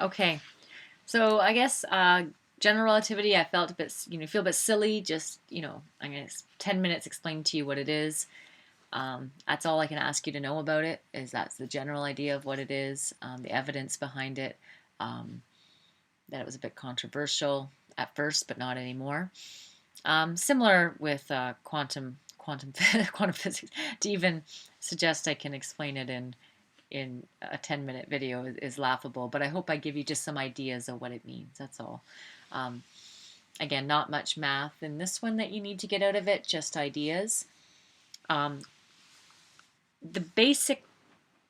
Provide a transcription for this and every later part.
Okay, so I guess general relativity, I felt a bit, feel a bit silly. Just, I'm gonna 10 minutes explain to you what it is. That's all I can ask you to know about it. Is that's the general idea of what it is, the evidence behind it. Um, that it was a bit controversial at first, but not anymore. Similar with quantum quantum physics. To even suggest I can explain it in a 10-minute video is laughable, but I hope I give you just some ideas of what it means. That's all. Um, Again, not much math in this one that you need to get out of it, just ideas. Um, the basic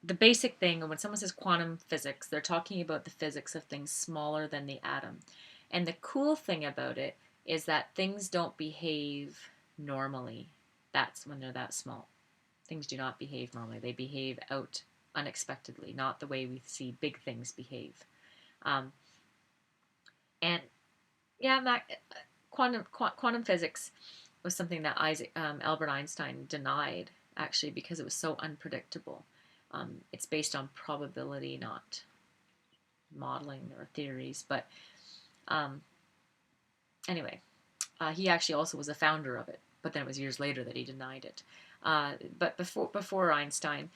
the basic thing when someone says quantum physics, they're talking about the physics of things smaller than the atom. And the cool thing about it is that things don't behave normally. That's when they're that small. Things do not behave normally. They behave out unexpectedly, not the way we see big things behave. Um, and yeah, quantum physics was something that Albert Einstein denied, actually, because it was so unpredictable. It's based on probability, not modeling or theories. But um, anyway, he actually also was a founder of it. But then it was years later that he denied it. But before Einstein,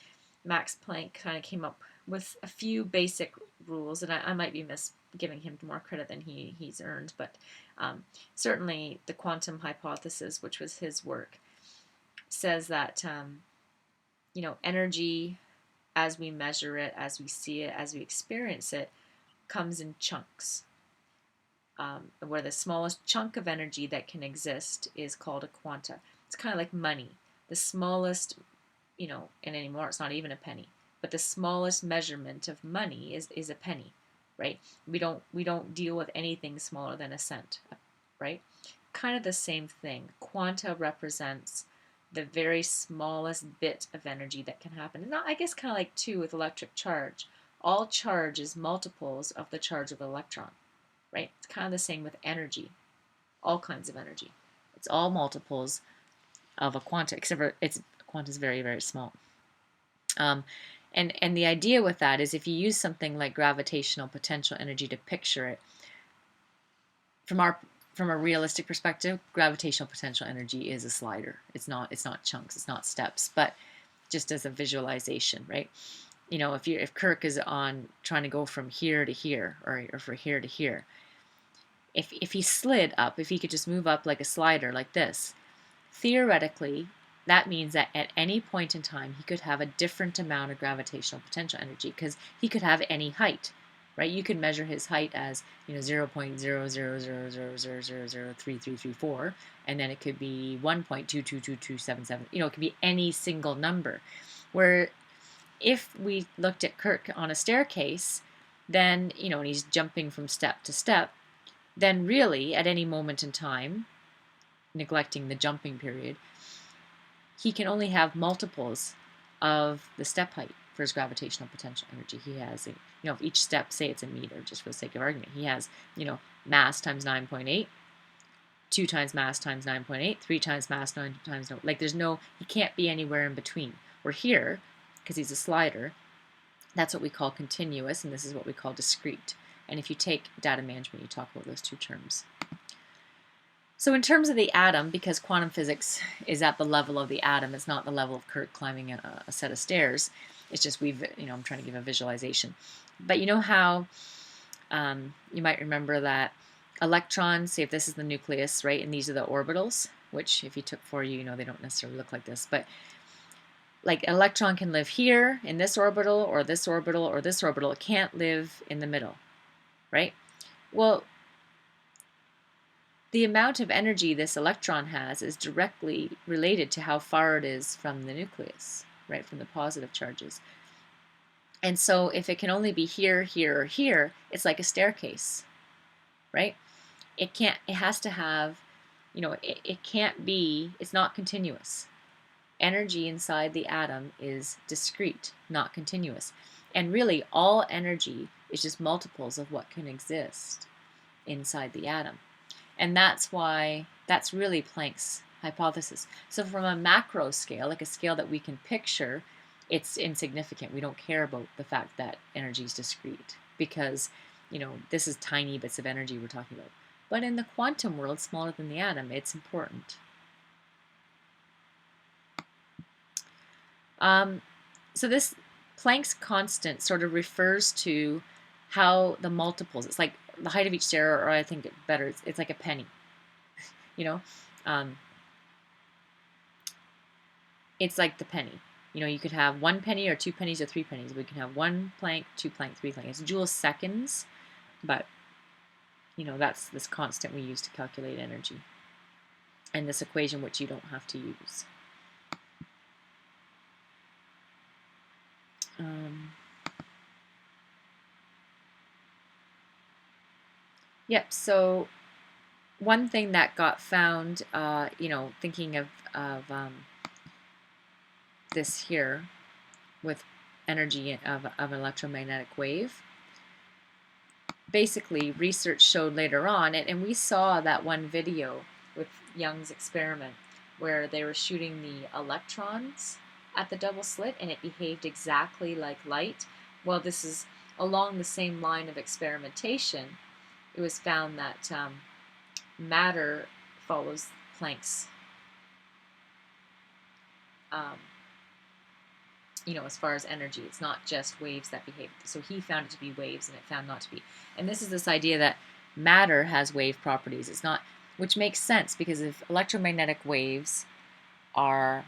Max Planck kind of came up with a few basic rules, and I might be giving him more credit than he's earned, but certainly the quantum hypothesis, which was his work, says that energy, as we measure it, as we see it, as we experience it, comes in chunks. Where the smallest chunk of energy that can exist is called a quanta. It's kind of like money. The smallest, and anymore it's not even a penny, but the smallest measurement of money is a penny, right? We don't deal with anything smaller than a cent, right? Kind of the same thing. Quanta represents the very smallest bit of energy that can happen. And not, I guess, kind of like too with electric charge. All charge is multiples of the charge of the electron, right? It's kind of the same with energy, all kinds of energy. It's all multiples of a quanta, except for quanta is very, very small. Um, and the idea with that is if you use something like gravitational potential energy to picture it, from a realistic perspective, gravitational potential energy is a slider. It's not chunks, it's not steps, but just as a visualization, right? If Kirk is on trying to go from here to here or from here to here, if he slid up, if he could just move up like a slider like this, theoretically, that means that at any point in time, he could have a different amount of gravitational potential energy because he could have any height, right? You could measure his height as 0.00000003334, and then it could be 1.2222277. It could be any single number. Where if we looked at Kirk on a staircase, then and he's jumping from step to step, then really at any moment in time, neglecting the jumping period, he can only have multiples of the step height for his gravitational potential energy. He has, if each step, say it's a meter, just for the sake of argument, he has, mass times 9.8, 2 times mass times 9.8, 3 times mass 9 times no. Like he can't be anywhere in between. We're here, because he's a slider, that's what we call continuous, and this is what we call discrete. And if you take data management, you talk about those two terms. So in terms of the atom, because quantum physics is at the level of the atom, it's not the level of Kirk climbing a set of stairs. It's just I'm trying to give a visualization. But you know how you might remember that electrons, say if this is the nucleus, right, and these are the orbitals, which if you took 4U, they don't necessarily look like this, but like an electron can live here in this orbital or this orbital or this orbital. It can't live in the middle, right? Well, the amount of energy this electron has is directly related to how far it is from the nucleus, right, from the positive charges. And so if it can only be here, here, or here, it's like a staircase, right? It has to have, it can't be, it's not continuous. Energy inside the atom is discrete, not continuous. And really, all energy is just multiples of what can exist inside the atom. And that's really Planck's hypothesis. So from a macro scale, like a scale that we can picture, it's insignificant. We don't care about the fact that energy is discrete because this is tiny bits of energy we're talking about. But in the quantum world, smaller than the atom, it's important. So this Planck's constant sort of refers to how the multiples, it's like the height of each stair, or I think better, it's like a penny, um, it's like the penny. You could have 1 penny or 2 pennies or 3 pennies. We can have 1 Planck, 2 Planck, 3 Planck. It's joule seconds, but that's this constant we use to calculate energy. And this equation which you don't have to use. Yep, so one thing that got found, thinking of this here with energy of an electromagnetic wave, basically research showed later on, and we saw that one video with Young's experiment where they were shooting the electrons at the double slit and it behaved exactly like light. Well, this is along the same line of experimentation. It was found that matter follows Planck's, as far as energy. It's not just waves that behave. So he found it to be waves and it found not to be. And this is this idea that matter has wave properties. It's not, which makes sense because if electromagnetic waves are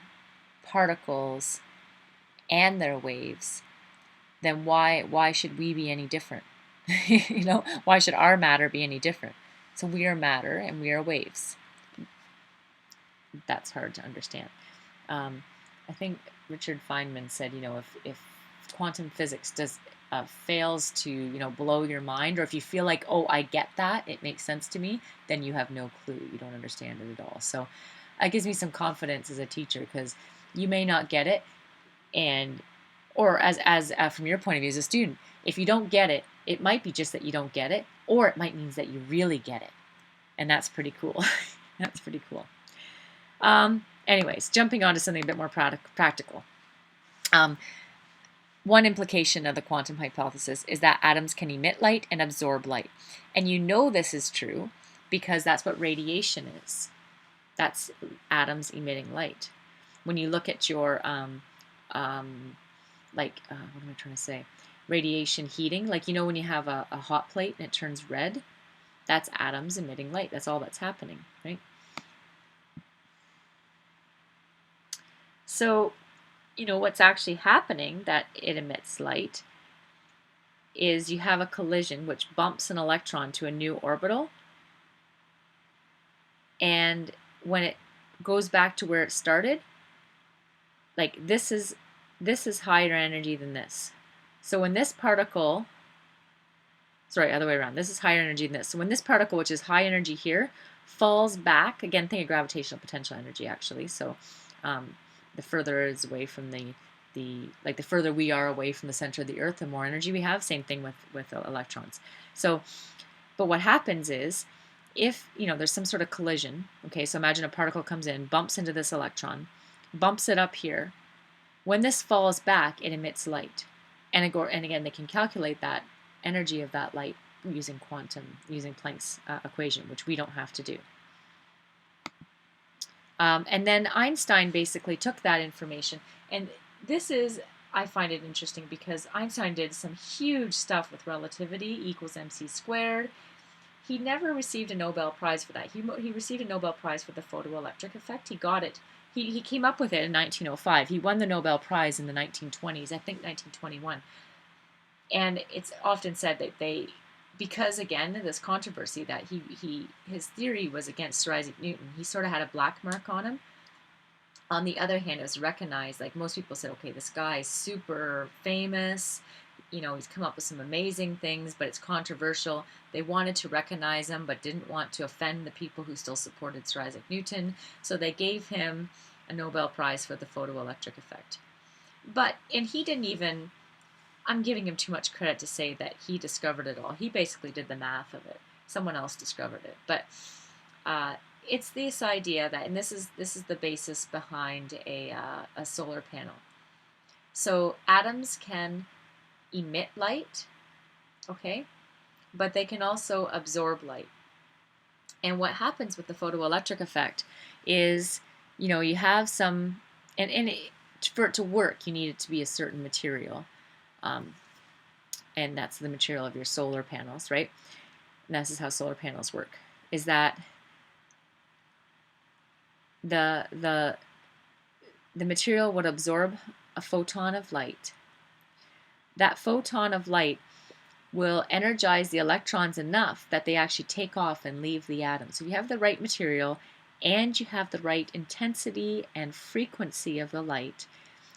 particles and they're waves, then why should we be any different? Why should our matter be any different? So we are matter and we are waves. That's hard to understand. I think Richard Feynman said, if quantum physics fails to, blow your mind, or if you feel like, oh, I get that, it makes sense to me, then you have no clue. You don't understand it at all. So that gives me some confidence as a teacher, because you may not get it, or as from your point of view as a student, if you don't get it, it might be just that you don't get it, or it might mean that you really get it, and that's pretty cool. That's pretty cool. Anyways, jumping on to something a bit more practical. One implication of the quantum hypothesis is that atoms can emit light and absorb light. And this is true because that's what radiation is. That's atoms emitting light. When you look at your, what am I trying to say? Radiation heating, like, when you have a hot plate and it turns red, that's atoms emitting light. That's all that's happening, right? So, what's actually happening that it emits light is you have a collision which bumps an electron to a new orbital. And when it goes back to where it started, like this is higher energy than this. So when this particle, sorry, other way around, this is higher energy than this. So when this particle, which is high energy here, falls back, again, think of gravitational potential energy actually. So the further it's away from the further we are away from the center of the Earth, the more energy we have. Same thing with electrons. So, but what happens is, if there's some sort of collision, okay, so imagine a particle comes in, bumps into this electron, bumps it up here. When this falls back, it emits light, and again, they can calculate that energy of that light using Planck's equation, which we don't have to do. And then Einstein basically took that information, and this is, I find it interesting because Einstein did some huge stuff with relativity, equals mc squared. He never received a Nobel Prize for that. He received a Nobel Prize for the photoelectric effect. He got it. He came up with it in 1905. He won the Nobel Prize in the 1920s, I think 1921. And it's often said that because again, this controversy that his theory was against Sir Isaac Newton, he sort of had a black mark on him. On the other hand, it was recognized, like most people said, okay, this guy is super famous, he's come up with some amazing things, but it's controversial. They wanted to recognize him, but didn't want to offend the people who still supported Sir Isaac Newton, so they gave him a Nobel Prize for the photoelectric effect. And he didn't even, I'm giving him too much credit to say that he discovered it all. He basically did the math of it. Someone else discovered it. But it's this idea that, and this is the basis behind a solar panel. So atoms can emit light, okay, but they can also absorb light. And what happens with the photoelectric effect is, you have some, for it to work, you need it to be a certain material. Um, and that's the material of your solar panels, right? And this is how solar panels work, is that the material would absorb a photon of light. That photon of light will energize the electrons enough that they actually take off and leave the atom. So you have the right material and you have the right intensity and frequency of the light.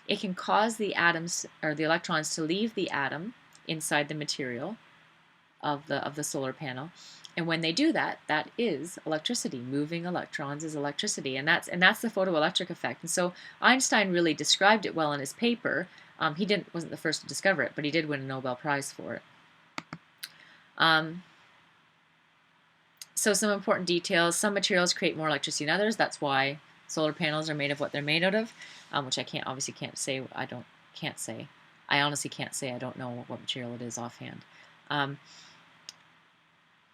It can cause the atoms or the electrons to leave the atom inside the material of the solar panel. And when they do that, that is electricity. Moving electrons is electricity, and that's the photoelectric effect. And so Einstein really described it well in his paper. He wasn't the first to discover it, but he did win a Nobel Prize for it. So some important details. Some materials create more electricity than others. That's why solar panels are made of what they're made out of, which I obviously can't say. I honestly can't say. I don't know what material it is offhand.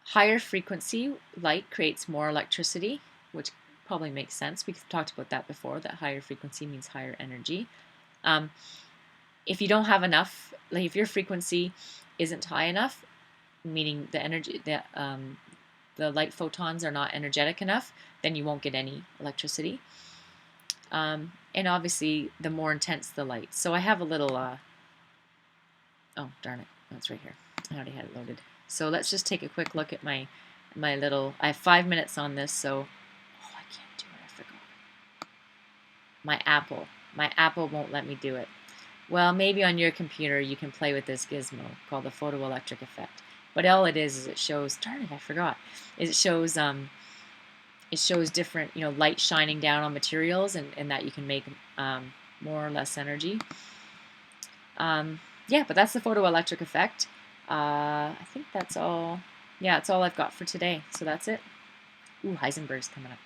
Higher frequency light creates more electricity, which probably makes sense. We've talked about that before, that higher frequency means higher energy. If you don't have enough, like if your frequency isn't high enough, meaning the light photons are not energetic enough, then you won't get any electricity. And obviously, the more intense the light. So I have a little, oh, darn it, that's right here. I already had it loaded. So let's just take a quick look at my little, I have 5 minutes on this, so, oh, I can't do it, I forgot. My Apple won't let me do it. Well, maybe on your computer you can play with this gizmo called the photoelectric effect. But all it is it shows, darn it, I forgot, is it shows different, light shining down on materials and that you can make more or less energy. Yeah, but that's the photoelectric effect. I think that's all. Yeah, that's all I've got for today. So that's it. Ooh, Heisenberg's coming up.